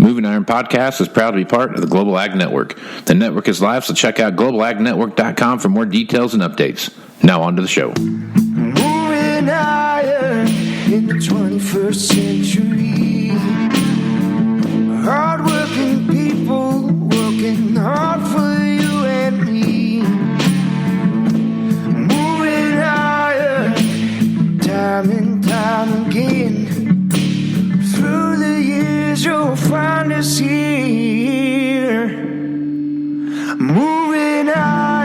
Moving Iron Podcast is proud to be part of the Global Ag Network. The network is live, so check out globalagnetwork.com for more details and updates. Now on to the show. Moving iron in the 21st century. Hard-working people working hard for you and me. Moving iron time and time again. Through the years you'll find us here. Moving iron.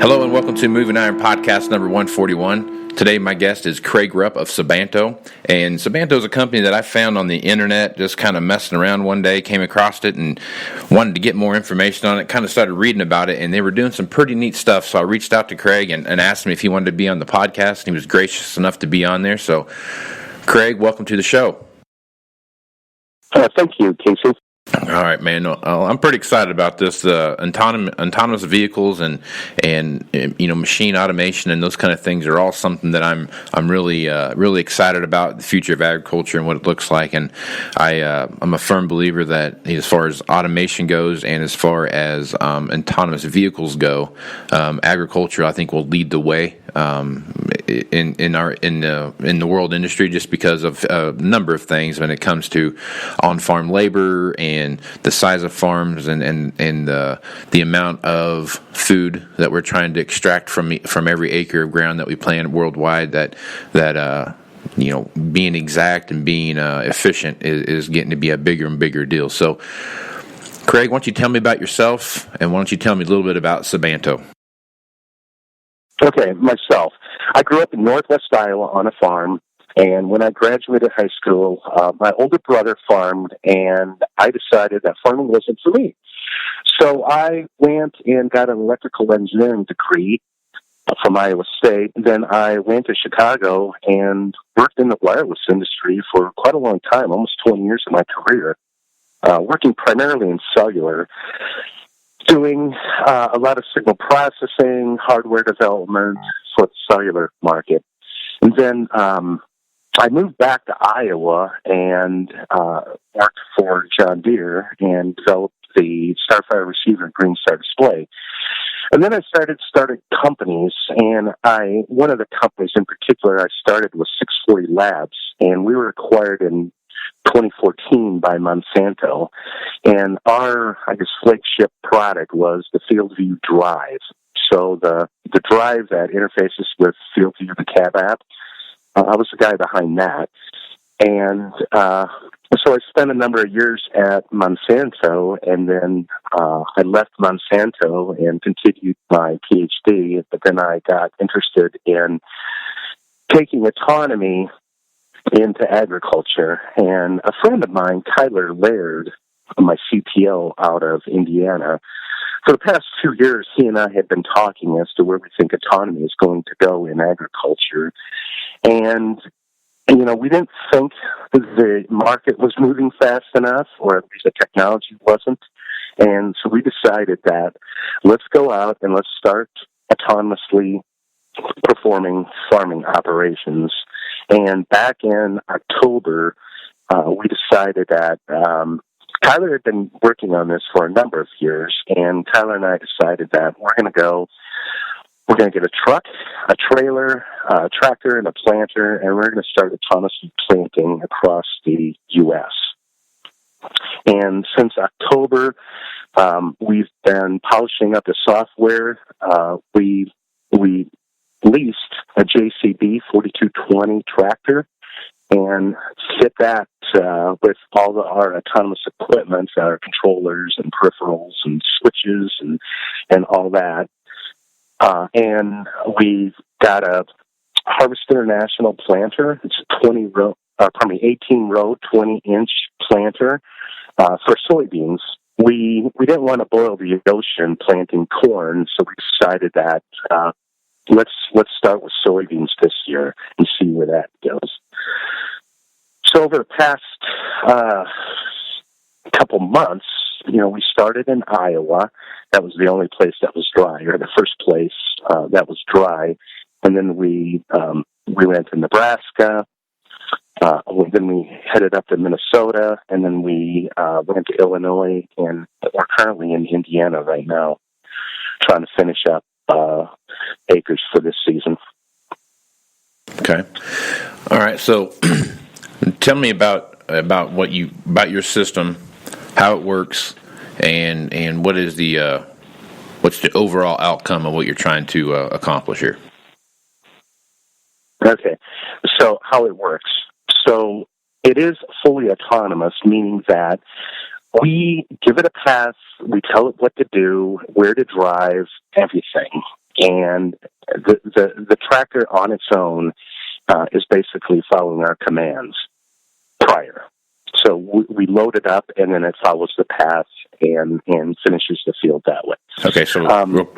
Hello and welcome to Moving Iron Podcast number 141. Today my guest is Craig Rupp of Sabanto. And Sabanto is a company that I found on the internet, just kind of messing around one day, came across it and wanted to get more information on it, kind of started reading about it, and they were doing some pretty neat stuff. So I reached out to Craig and asked him if he wanted to be on the podcast, and he was gracious enough to be on there. So Craig, welcome to the show. Thank you, Casey. All right, man. I'm pretty excited about this. Autonomous vehicles and machine automation and those kind of things are all something that I'm really excited about the future of agriculture and what it looks like. And I'm a firm believer that as far as automation goes and as far as autonomous vehicles go, agriculture I think will lead the way in the world industry, just because of a number of things when it comes to on-farm labor and the size of farms and the amount of food that we're trying to extract from every acre of ground that we plant worldwide. That being exact and being efficient is getting to be a bigger and bigger deal. So, Craig, why don't you tell me about yourself, and why don't you tell me a little bit about Sabanto? Okay, myself. I grew up in northwest Iowa on a farm, and when I graduated high school, my older brother farmed, and I decided that farming wasn't for me. So I went and got an electrical engineering degree from Iowa State. Then I went to Chicago and worked in the wireless industry for quite a long time, almost 20 years of my career, working primarily in cellular, doing a lot of signal processing, hardware development for the cellular market. And then I moved back to Iowa and worked for John Deere and developed the Starfire receiver and Green Star display. And then I started companies, and one of the companies in particular I started was 640 Labs, and we were acquired in 2014 by Monsanto, and our, flagship product was the FieldView Drive. So the drive that interfaces with FieldView, the cab app, I was the guy behind that. And so I spent a number of years at Monsanto, and then I left Monsanto and continued my PhD, but then I got interested in taking autonomy into agriculture. And a friend of mine, Tyler Laird, my CTO out of Indiana, for the past 2 years, he and I had been talking as to where we think autonomy is going to go in agriculture. And, we didn't think the market was moving fast enough, or at least the technology wasn't. And so we decided that let's go out and let's start autonomously performing farming operations. And back in October, we decided that Tyler had been working on this for a number of years, and Tyler and I decided that we're going to get a truck, a trailer, a tractor, and a planter, and we're going to start autonomously planting across the U.S. And since October, we've been polishing up the software. We leased a JCB 4220 tractor and fit that with all our autonomous equipment, our controllers and peripherals and switches and all that. And we've got a Harvest International planter. It's a 18-row, 20-inch planter for soybeans. We didn't want to boil the ocean planting corn, so we decided that let's start with soybeans this year and see where that goes. So over the past couple months, we started in Iowa. That was the only place that was dry, or the first place that was dry. And then we went to Nebraska, Then we headed up to Minnesota, and then we went to Illinois, and we're currently in Indiana right now, trying to finish up acres for this season. Okay. All right. So, tell me about your system, how it works, and what is the what's the overall outcome of what you're trying to accomplish here? Okay. So how it works. So it is fully autonomous, meaning that we give it a path, we tell it what to do, where to drive, everything. And the tractor on its own is basically following our commands prior. So we load it up, and then it follows the path and finishes the field that way. Okay, so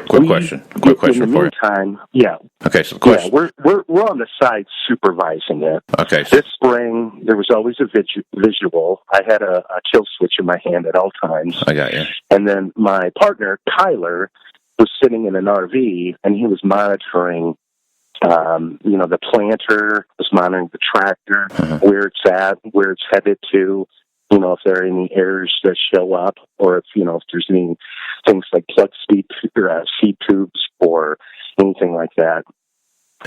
quick question in the for you. meantime, yeah. Okay, so question. Yeah, we're on the side supervising it. Okay. So, This spring, there was always a visual. I had a kill switch in my hand at all times. I got you. And then my partner, Tyler, was sitting in an RV, and he was monitoring, the planter, was monitoring the tractor, where it's at, where it's headed to, if there are any errors that show up, or if there's any things like plug seed tubes or anything like that.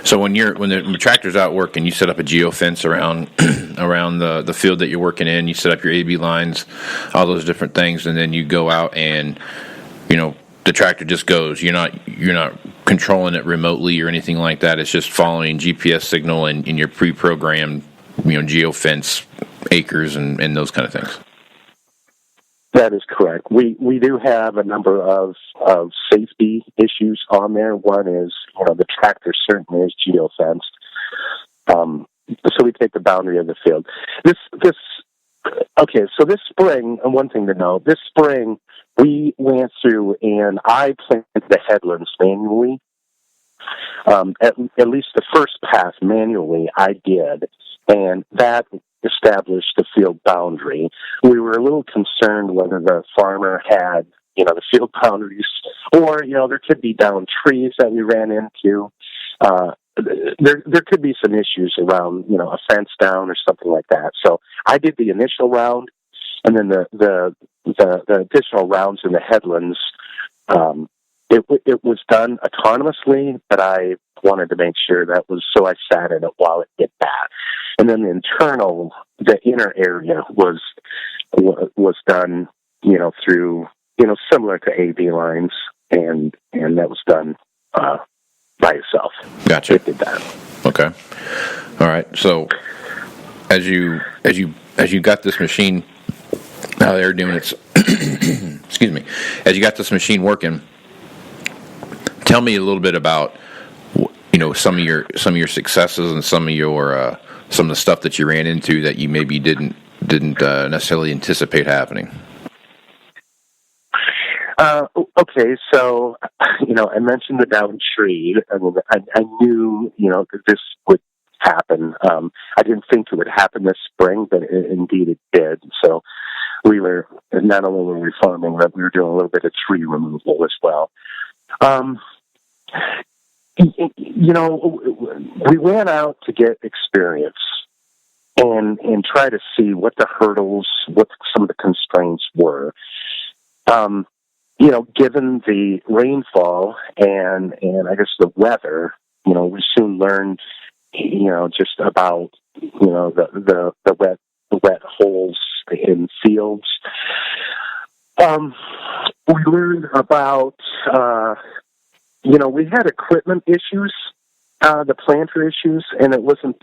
So when the tractor's out working, you set up a geofence around around the field that you're working in. You set up your AB lines, all those different things, and then you go out and the tractor just goes. You're not controlling it remotely or anything like that. It's just following GPS signal and your pre-programmed geofence acres and those kind of things. That is correct. We do have a number of safety issues on there. One is, the tractor certainly is geofenced. So we take the boundary of the field. So this spring, and one thing to know, this spring we went through and I planted the headlands manually. At least the first pass manually I did, and that established the field boundary. We were a little concerned whether the farmer had, the field boundaries, or, there could be downed trees that we ran into. There could be some issues around, a fence down or something like that. So I did the initial round, and then the additional rounds in the headlands. It was done autonomously, but I wanted to make sure that was so I sat in it while it did that. And then the inner area was done, through, similar to AB lines, and that was done by itself. Gotcha. It did that. Okay. All right. So as you got this machine out there doing its, excuse me, as you got this machine working, tell me a little bit about some of your successes and some of the stuff that you ran into that you maybe didn't necessarily anticipate happening. Okay, so I mentioned the downed tree. I mean, I knew that this would happen. I didn't think it would happen this spring, but indeed it did. So we were not only were we farming, but we were doing a little bit of tree removal as well. We went out to get experience and try to see what the hurdles, what some of the constraints were. Given the rainfall and I guess the weather, we soon learned, just about, the wet holes in fields. We learned about, we had equipment issues, the planter issues, and it wasn't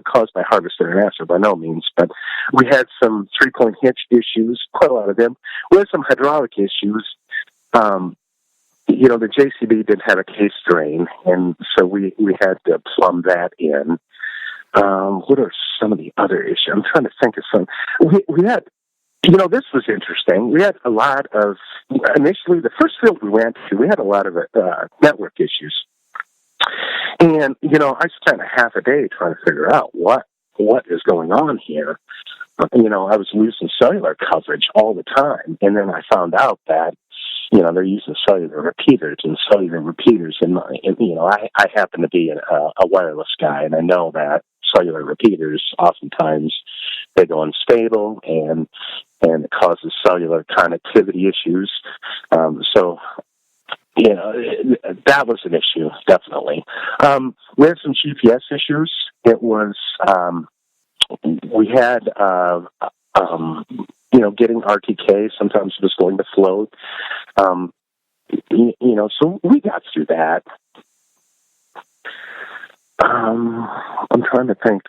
caused by Harvester and Asser by no means, but we had some 3-point hitch issues, quite a lot of them. We had some hydraulic issues. The JCB didn't have a case drain, and so we had to plumb that in. What are some of the other issues? I'm trying to think of some. We had, this was interesting. We had a lot of, initially, the first field we went to, we had a lot of network issues. And, I spent half a day trying to figure out what is going on here. I was losing cellular coverage all the time. And then I found out that, they're using cellular repeaters, and I happen to be a wireless guy, and I know that. cellular repeaters, oftentimes they go unstable and it causes cellular connectivity issues. So, that was an issue, definitely. We had some GPS issues. It was, we had, getting RTK sometimes was going to float. So we got through that. I'm trying to think.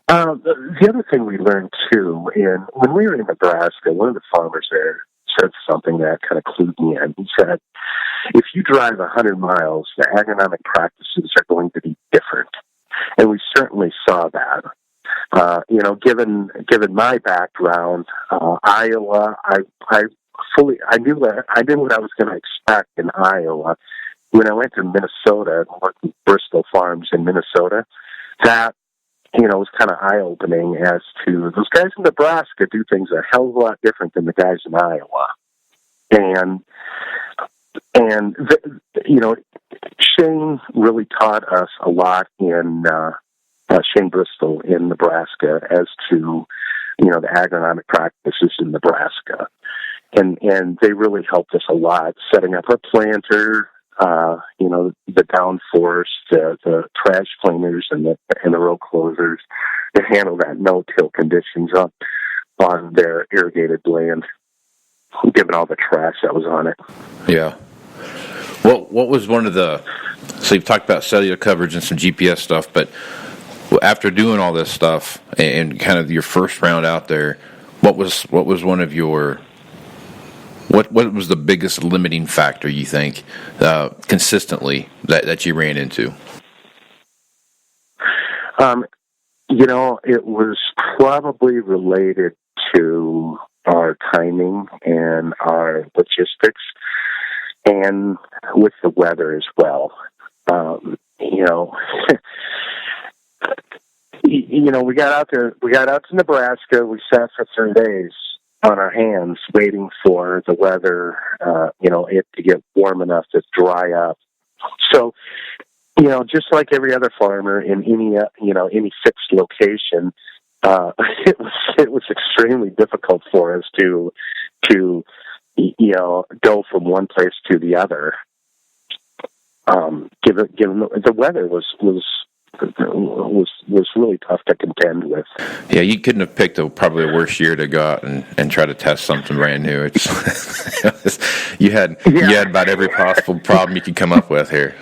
The other thing we learned, too, when we were in Nebraska, one of the farmers there said something that kind of clued me in. He said, if you drive 100 miles, the agronomic practices are going to be different. And we certainly saw that. Given my background, Iowa, I knew what I was going to expect in Iowa. When I went to Minnesota and worked with Bristol Farms in Minnesota, that, was kind of eye-opening as to those guys in Nebraska do things a hell of a lot different than the guys in Iowa. And Shane really taught us a lot in Shane Bristol in Nebraska as to, the agronomic practices in Nebraska. And they really helped us a lot, setting up our planter, the downforce, the trash cleaners and the row closers to handle that no-till conditions on their irrigated land, given all the trash that was on it. Yeah. Well, what was so you've talked about cellular coverage and some GPS stuff, but after doing all this stuff and kind of your first round out there, what was one of your what was the biggest limiting factor you think consistently that you ran into? It was probably related to our timing and our logistics, and with the weather as well. We got out there. We got out to Nebraska. We sat for 3 days on our hands, waiting for the weather, it to get warm enough to dry up. So, just like every other farmer in any fixed location, it was extremely difficult for us to go from one place to the other. Given the weather was really tough to contend with. Yeah, you couldn't have picked probably a worse year to go out and try to test something brand new. You had about every possible problem you could come up with here.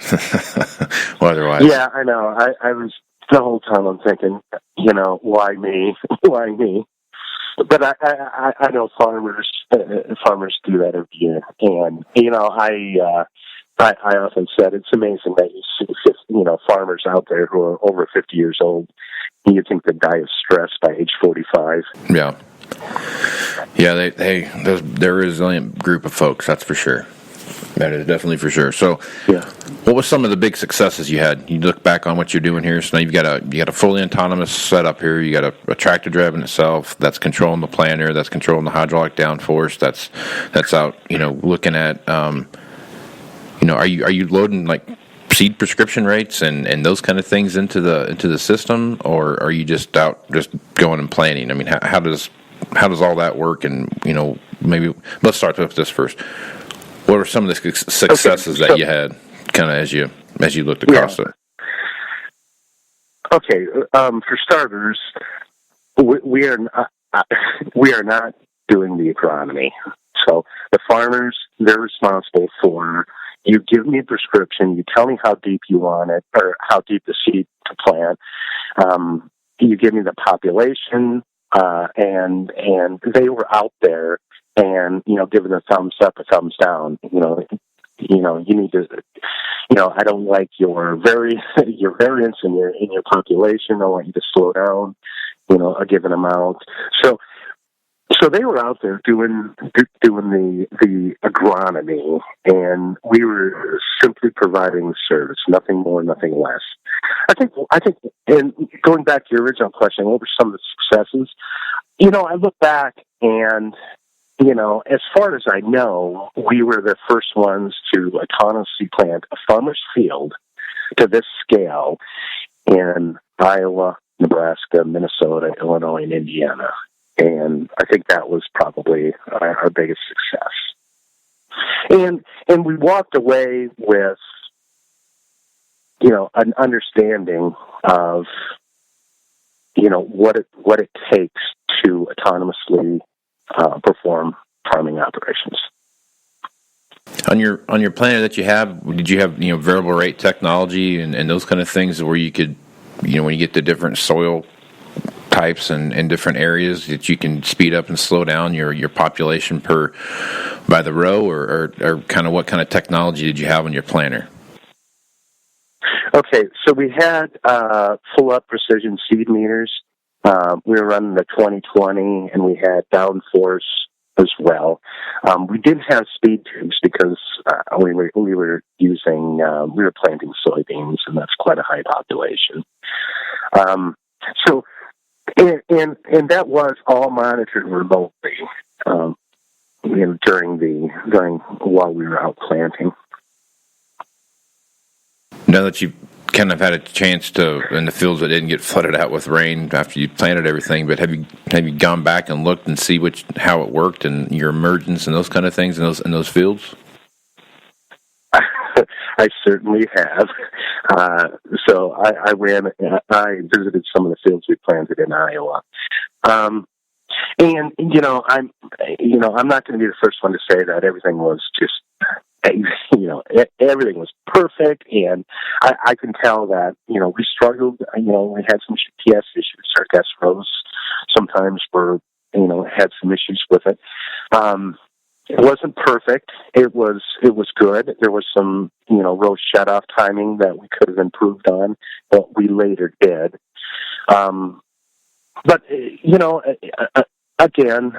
Otherwise, yeah, I know. I was the whole time I'm thinking, why me? Why me? But I know farmers do that every year, and I often said it's amazing that you see, farmers out there who are over 50 years old, and you think they die of stress by age 45. Yeah, they're a resilient group of folks. That's for sure. That is definitely for sure. So, yeah. What was some of the big successes you had? You look back on what you're doing here. So now you got a fully autonomous setup here. You got a tractor driving itself. That's controlling the planter. That's controlling the hydraulic downforce. That's out. Looking at. Are you loading like seed prescription rates and those kind of things into the system, or are you just out just going and planting? I mean, how does all that work? And maybe let's start with this first. What are some of the successes that you had, kind of as you looked across it? Okay, for starters, we are not doing the agronomy. So the farmers, they're responsible for. You give me a prescription. You tell me how deep you want it, or how deep the seed to plant. You give me the population, and they were out there, and giving a thumbs up, a thumbs down. You need to. I don't like your variance in your population. I want you to slow down. A given amount. So they were out there doing the agronomy, and we were simply providing the service, nothing more, nothing less. I think, and going back to your original question, what were some of the successes? I look back and, as far as I know, we were the first ones to autonomously plant a farmer's field to this scale in Iowa, Nebraska, Minnesota, Illinois, and Indiana. And I think that was probably our biggest success. And we walked away with, an understanding of, what it takes to autonomously perform farming operations. On your planner that you have, did you have variable rate technology and those kind of things where you could, when you get to different soil types and different areas, that you can speed up and slow down your population by the row, or kind of what kind of technology did you have on your planner? Okay, so we had full up precision seed meters. We were running the 2020, and we had downforce as well. We did have speed tubes because we were planting soybeans, and that's quite a high population. And that was all monitored remotely while we were out planting. Now that you've kind of had a chance to, in the fields that didn't get flooded out with rain after you planted everything, but have you gone back and looked and see how it worked and your emergence and those kind of things in those fields? I certainly have. So I visited some of the fields we planted in Iowa. And I'm not going to be the first one to say that everything was just, everything was perfect, and I can tell that, we struggled, we had some GPS issues. Our gas rows sometimes had some issues with it. It wasn't perfect. It was good. There was some, row shut-off timing that we could have improved on, but we later did. But, again,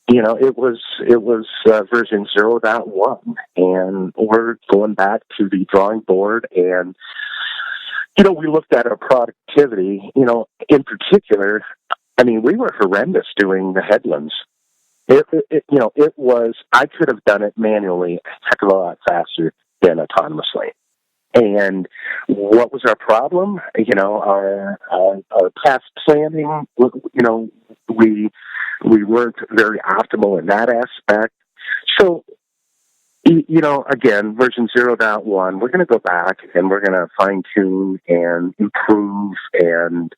it was version 0.1, and we're going back to the drawing board, and, we looked at our productivity, in particular. I mean, we were horrendous doing the headlands. It was, I could have done it manually a heck of a lot faster than autonomously. And what was our problem? Our past planning, we weren't very optimal in that aspect. So, again, version 0.1, we're going to go back and we're going to fine tune and improve and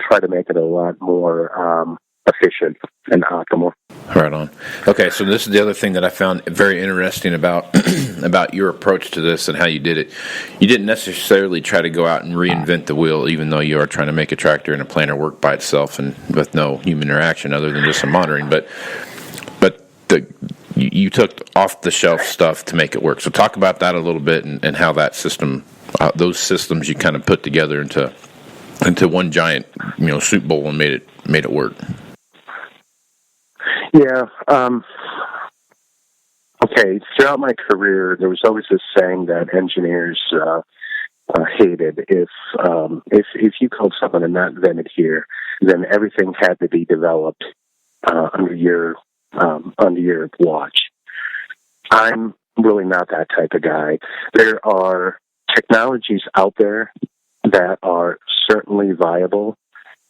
try to make it a lot more efficient and optimal. Right on. Okay, so this is the other thing that I found very interesting about about your approach to this and how you did it. You didn't necessarily try to go out and reinvent the wheel, even though you are trying to make a tractor and a planter work by itself and with no human interaction other than just some monitoring. But you took off-the-shelf stuff to make it work. So talk about that a little bit and how that system, those systems you kind of put together into one giant soup bowl and made it work. Yeah. Okay. Throughout my career, there was always this saying that engineers hated. If you called someone and not invented here, then everything had to be developed under your watch. I'm really not that type of guy. There are technologies out there that are certainly viable.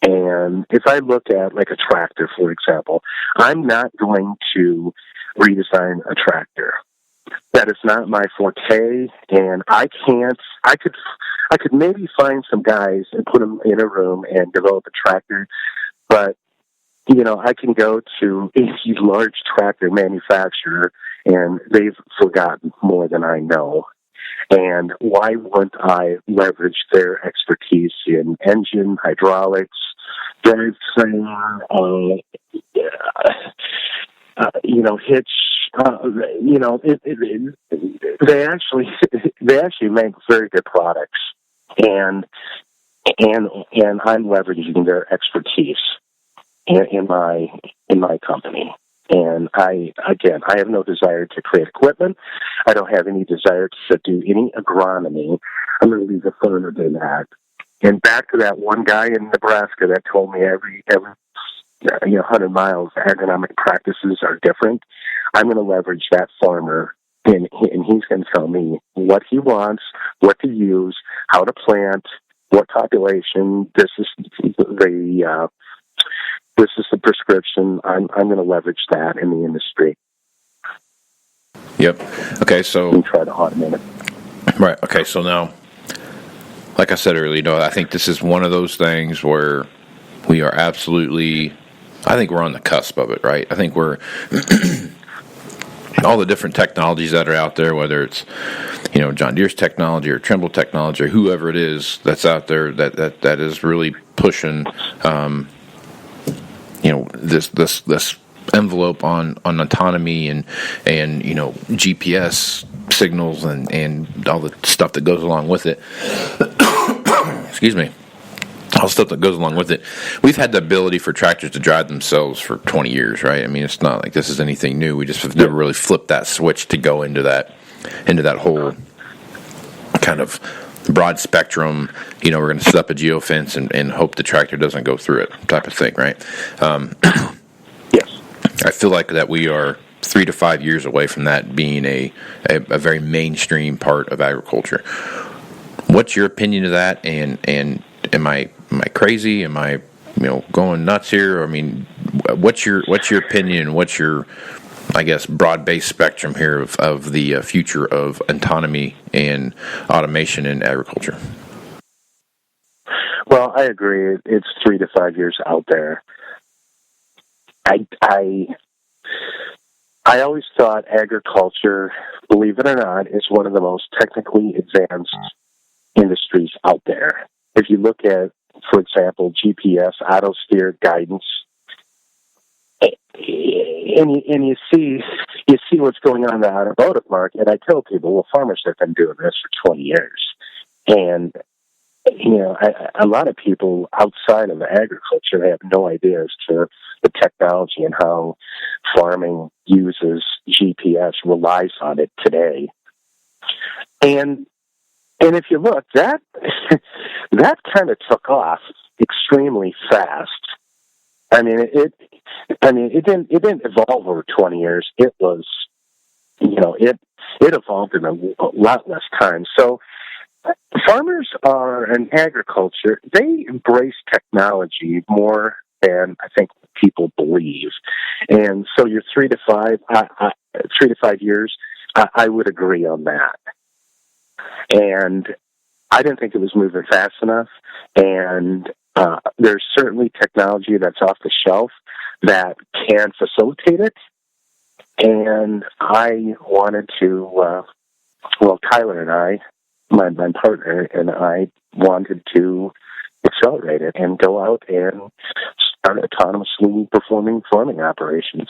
And if I look at like a tractor, for example, I'm not going to redesign a tractor. That is not my forte, and I could maybe find some guys and put them in a room and develop a tractor, but I can go to a large tractor manufacturer and they've forgotten more than I know. And why wouldn't I leverage their expertise in engine, hydraulics, drivetrain, hitch? They actually make very good products, and I'm leveraging their expertise in my company. And I have no desire to create equipment. I don't have any desire to do any agronomy. I'm going to leave the farmer to that. And back to that one guy in Nebraska that told me every 100 miles, agronomic practices are different. I'm going to leverage that farmer, and he's going to tell me what he wants, what to use, how to plant, what population. This is the prescription. I'm going to leverage that in the industry. Yep. Okay, so and try to automate it. Right. Okay, so now, like I said earlier, I think this is one of those things where we are absolutely, I think we're on the cusp of it, right? I think we're all the different technologies that are out there, whether it's John Deere's technology or Trimble technology or whoever it is that's out there that is really pushing this envelope on autonomy and GPS signals and all the stuff that goes along with it. Excuse me. All the stuff that goes along with it. We've had the ability for tractors to drive themselves for 20 years, right? I mean, it's not like this is anything new. We just have never really flipped that switch to go into that whole kind of broad spectrum, we're going to set up a geofence and hope the tractor doesn't go through it type of thing, right? Yes. I feel like that we are 3 to 5 years away from that being a very mainstream part of agriculture. What's your opinion of that? And am I crazy? Am I going nuts here? I mean, what's your opinion? What's your, I guess, broad-based spectrum here of the future of autonomy and automation in agriculture? Well, I agree. It's 3 to 5 years out there. I always thought agriculture, believe it or not, is one of the most technically advanced industries out there. If you look at, for example, GPS, auto steer guidance, and you see what's going on in the automotive market. I tell people, well, farmers have been doing this for 20 years, and a lot of people outside of agriculture have no idea as to the technology and how farming uses GPS, relies on it today. And if you look, that kind of took off extremely fast. I mean, it didn't evolve over 20 years. It was, it evolved in a lot less time. So farmers in agriculture, they embrace technology more than I think people believe. And so your 3 to 5 years, I would agree on that. And I didn't think it was moving fast enough. And there's certainly technology that's off the shelf that can facilitate it. And I wanted to, Tyler and I, my partner and I wanted to accelerate it and go out and start autonomously performing farming operations.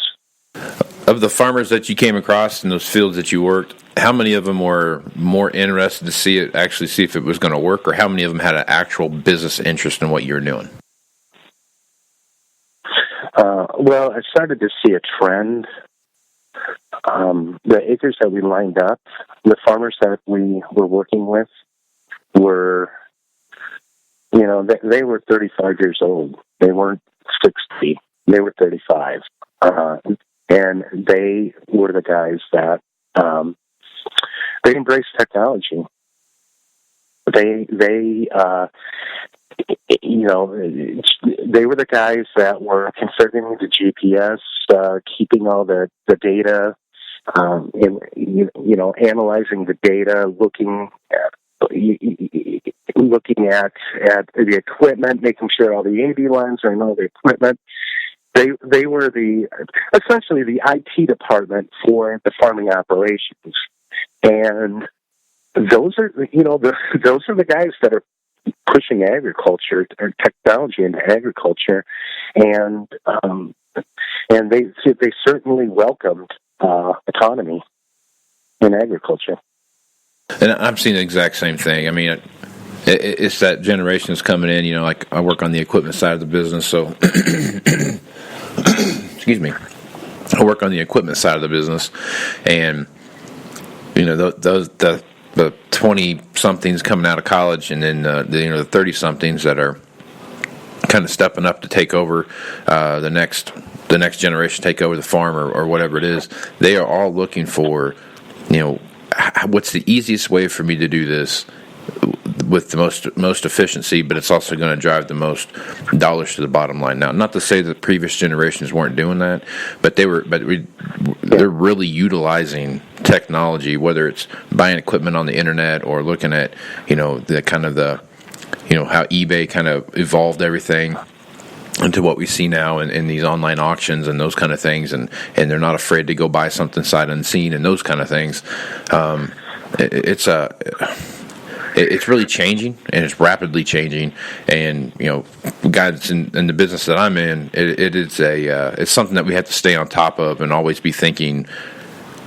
Of the farmers that you came across in those fields that you worked, how many of them were more interested to see if it was going to work, or how many of them had an actual business interest in what you were doing? Well, I started to see a trend. The acres that we lined up, the farmers that we were working with were, they were 35 years old. They weren't 60. They were 35. And they were the guys that they embraced technology. They were the guys that were configuring the GPS, keeping all the data, analyzing the data, looking at the equipment, making sure all the AV lines are in all the equipment. They were essentially the IT department for the farming operations, and those are the guys that are pushing agriculture or technology into agriculture, and they certainly welcomed autonomy in agriculture. And I'm seeing the exact same thing. I mean, it's that generation that's coming in. Like I work on the equipment side of the business, so excuse me. I work on the equipment side of the business, and the 20-somethings coming out of college, and then the 30-somethings that are kind of stepping up to take over the next generation, take over the farm or whatever it is. They are all looking for, what's the easiest way for me to do this with the most efficiency, but it's also going to drive the most dollars to the bottom line. Now, not to say that previous generations weren't doing that, but they're really utilizing technology, whether it's buying equipment on the internet or looking at the how eBay kind of evolved everything into what we see now in these online auctions and those kind of things, and they're not afraid to go buy something sight unseen and those kind of things. It's really changing, and it's rapidly changing. And guys in the business that I'm in, it's something that we have to stay on top of and always be thinking,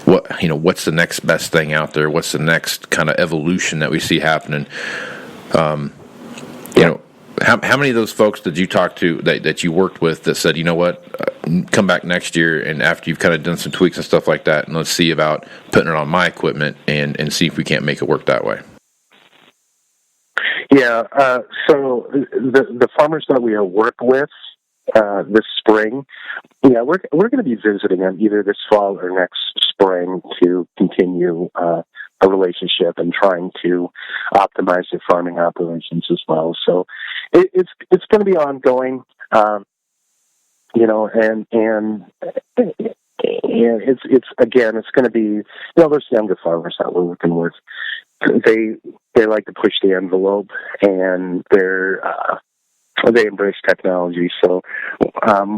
what's the next best thing out there? What's the next kind of evolution that we see happening? How many of those folks did you talk to that you worked with that said, come back next year and after you've kind of done some tweaks and stuff like that, and let's see about putting it on my equipment and see if we can't make it work that way? Yeah. So the farmers that we work with this spring, we're going to be visiting them either this fall or next spring to continue a relationship and trying to optimize their farming operations as well. So it's going to be ongoing, and it's going to be those younger farmers that we're working with. They like to push the envelope, and they embrace technology. So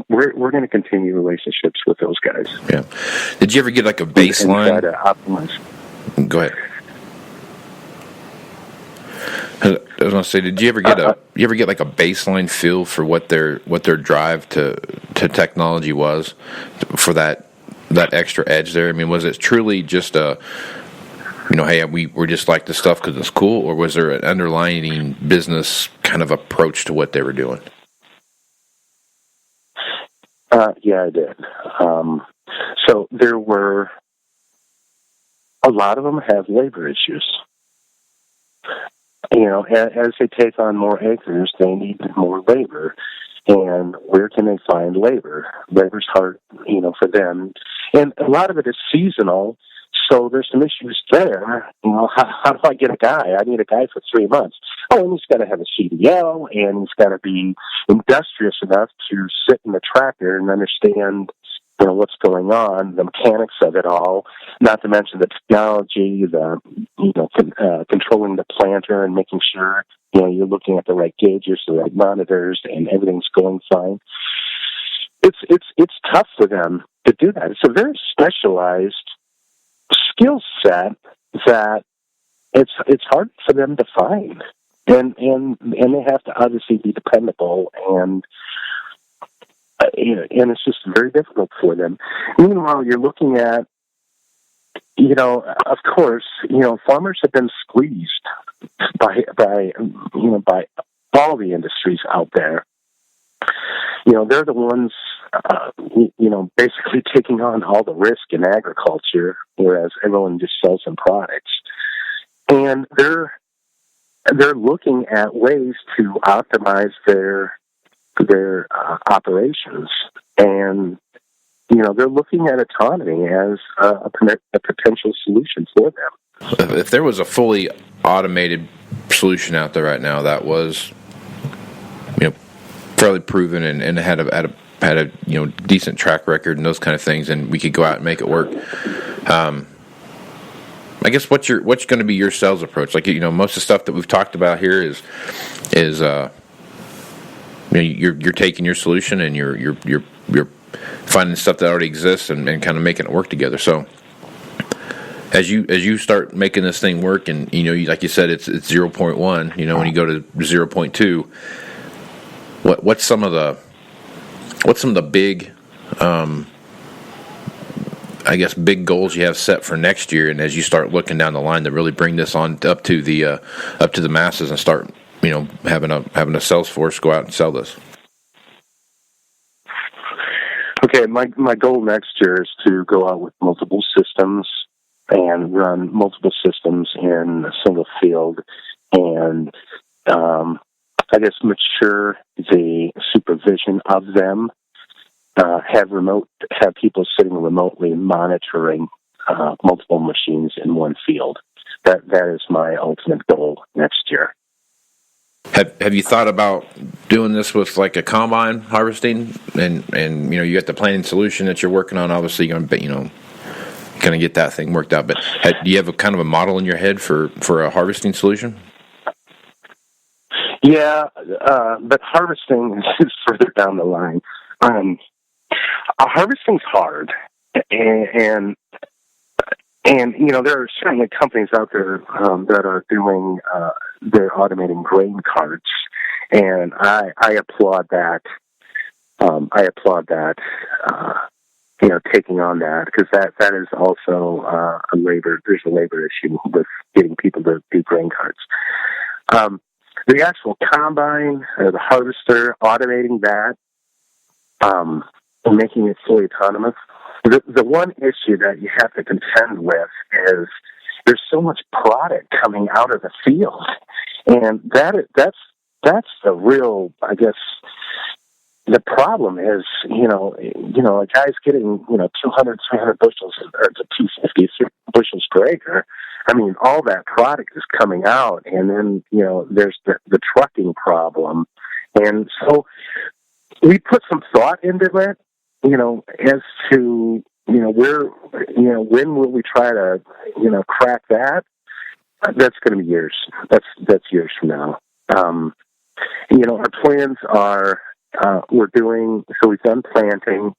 we're going to continue relationships with those guys. Yeah. Did you ever get like a baseline? And try to optimize. Go ahead. I was going to say, did you ever get like a baseline feel for what their drive to technology was for that extra edge there? I mean, was it truly just hey, we're just like this stuff because it's cool, or was there an underlying business kind of approach to what they were doing? Yeah, I did. So there were a lot of them have labor issues. As they take on more acres, they need more labor. And where can they find labor? Labor's hard, for them. And a lot of it is seasonal. So there's some issues there. How do I get a guy? I need a guy for 3 months. Oh, and he's got to have a CDL, and he's got to be industrious enough to sit in the tractor and understand, what's going on, the mechanics of it all. Not to mention the technology, controlling the planter and making sure you're looking at the right gauges, the right monitors, and everything's going fine. It's tough for them to do that. It's a very specialized skill set that it's hard for them to find, and they have to obviously be dependable, and it's just very difficult for them. Meanwhile, you're looking at, of course, farmers have been squeezed by all the industries out there. They're the ones, basically taking on all the risk in agriculture, whereas everyone just sells some products. And they're looking at ways to optimize their operations, and they're looking at autonomy as a potential solution for them. If there was a fully automated solution out there right now that was fairly proven and had a decent track record and those kind of things, and we could go out and make it work. I guess what's going to be your sales approach? Like most of the stuff that we've talked about here is you're taking your solution and you're finding stuff that already exists and kind of making it work together. So as you start making this thing work, and like you said, it's 0.1. When you go to 0.2. What's some of the big, big goals you have set for next year, and as you start looking down the line to really bring this on up to the masses and start having a sales force go out and sell this? Okay, my goal next year is to go out with multiple systems and run multiple systems in a single field, and mature the supervision of them. Have people sitting remotely monitoring multiple machines in one field. That is my ultimate goal next year. Have you thought about doing this with like a combine harvesting, and you got the planting solution that you're working on? Obviously, you're going to kind of get that thing worked out. But do you have a kind of a model in your head for a harvesting solution? Yeah, but harvesting is further down the line. Harvesting's hard, and there are certainly companies out there that are doing they're automating grain carts, and I applaud that. I applaud that. Taking on that, because that is also there's a labor issue with getting people to do grain carts. The actual combine, the harvester, automating that, and making it fully autonomous. The one issue that you have to contend with is there's so much product coming out of the field, and that's the real, I guess. The problem is, a guy's getting 200, 300 bushels or 250 bushels per acre. I mean, all that product is coming out, and then there's the trucking problem, and so we put some thought into it, as to where when will we try to crack that? That's going to be years. That's years from now. Our plans are we've done planting.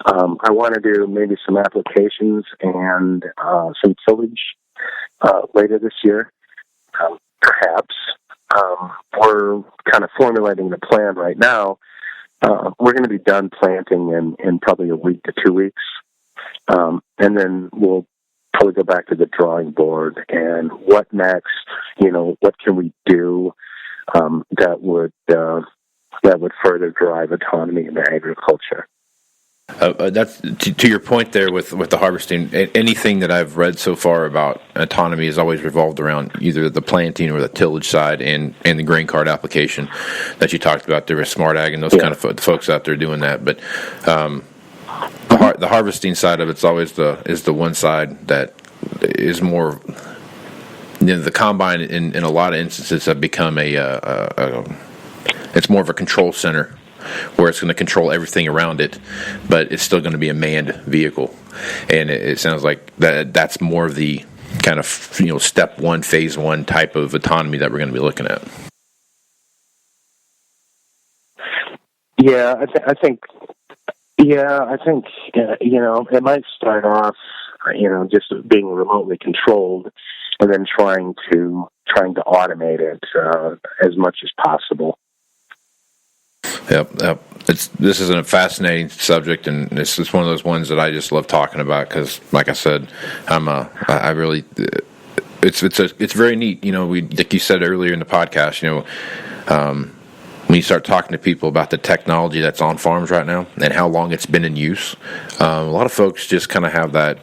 I want to do maybe some applications and some tillage later this year, perhaps. We're kind of formulating the plan right now. We're going to be done planting in probably a week to 2 weeks, and then we'll probably go back to the drawing board and what next. What can we do that would further drive autonomy in agriculture. That's to your point there with the harvesting. Anything that I've read so far about autonomy has always revolved around either the planting or the tillage side and the grain cart application that you talked about. There was Smart Ag and those kind of folks out there doing that. But the harvesting side of it's always the one side that is more. The combine in a lot of instances have become it's more of a control center where it's going to control everything around it, but it's still going to be a manned vehicle. And it sounds like that's more of the kind of step one, phase one type of autonomy that we're going to be looking at. Yeah, I think it might start off just being remotely controlled, and then trying to automate it as much as possible. Yep. This is a fascinating subject, and it's one of those ones that I just love talking about because, like I said, it's very neat. Like you said earlier in the podcast, when you start talking to people about the technology that's on farms right now and how long it's been in use, a lot of folks just kind of have that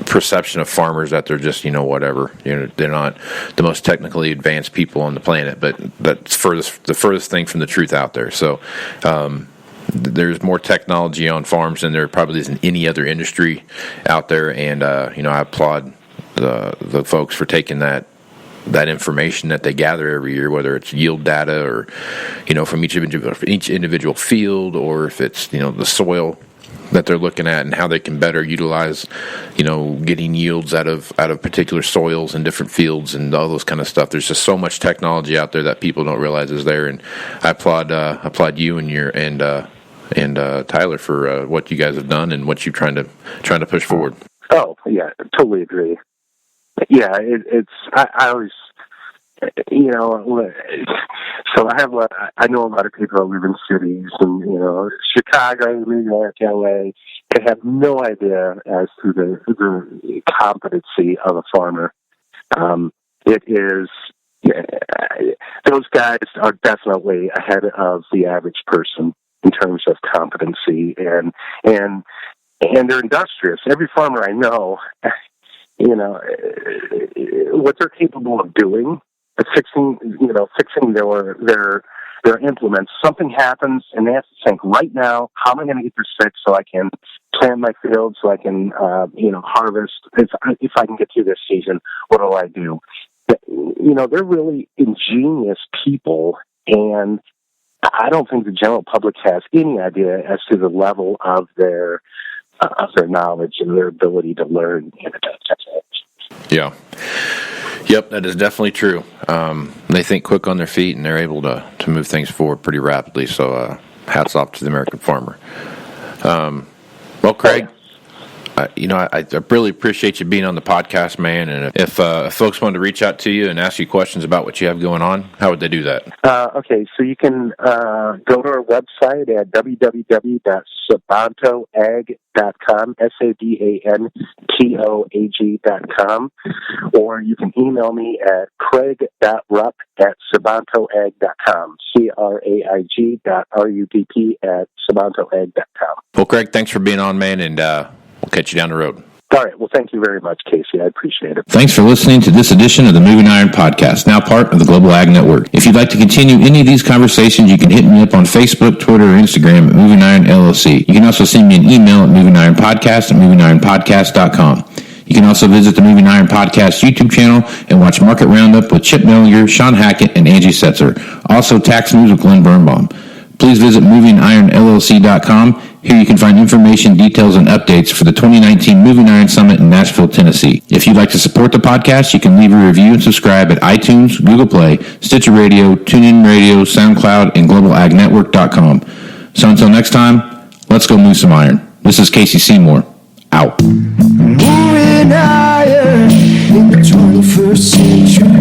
perception of farmers that they're just whatever, they're not the most technically advanced people on the planet, but that's the furthest thing from the truth out there. So there's more technology on farms than there probably is in any other industry out there, and I applaud the folks for taking that information that they gather every year, whether it's yield data or from each individual field, or if it's the soil that they're looking at and how they can better utilize, getting yields out of particular soils in different fields and all those kind of stuff. There's just so much technology out there that people don't realize is there, and I applaud you and Tyler for what you guys have done and what you're trying to push forward. Oh yeah, totally agree. Yeah, I always. So I know a lot of people who live in cities and, Chicago, New York, LA, they have no idea as to the competency of a farmer. It is, those guys are definitely ahead of the average person in terms of competency, and they're industrious. Every farmer I know, what they're capable of doing, fixing their implements. Something happens, and they have to think right now: how am I going to get this fixed so I can plant my field, so I can harvest? If I can get through this season, what do I do? They're really ingenious people, And I don't think the general public has any idea as to the level of their knowledge and their ability to learn and adapt technology. Yeah. Yep, that is definitely true. They think quick on their feet, and they're able to move things forward pretty rapidly. So hats off to the American farmer. Well, Craig, I really appreciate you being on the podcast, man. And if folks wanted to reach out to you and ask you questions about what you have going on, how would they do that? Okay, so you can go to our website at www.sabantoag.com, SABANTOAG.com, or you can email me at craig.rupp@sabantoag.com, CRAIG.RUPP@sabantoag.com. Well, Craig, thanks for being on, man, and we'll catch you down the road. All right. Well, thank you very much, Casey. I appreciate it. Thanks for listening to this edition of the Moving Iron Podcast, now part of the Global Ag Network. If you'd like to continue any of these conversations, you can hit me up on Facebook, Twitter, or Instagram at Moving Iron LLC. You can also send me an email at movingironpodcast@movingironpodcast.com. You can also visit the Moving Iron Podcast YouTube channel and watch Market Roundup with Chip Millinger, Sean Hackett, and Angie Setzer. Also, Tax News with Glenn Birnbaum. Please visit movingironllc.com. Here you can find information, details, and updates for the 2019 Moving Iron Summit in Nashville, Tennessee. If you'd like to support the podcast, you can leave a review and subscribe at iTunes, Google Play, Stitcher Radio, TuneIn Radio, SoundCloud, and globalagnetwork.com. So until next time, let's go move some iron. This is Casey Seymour. Out. Moving higher in the 21st century.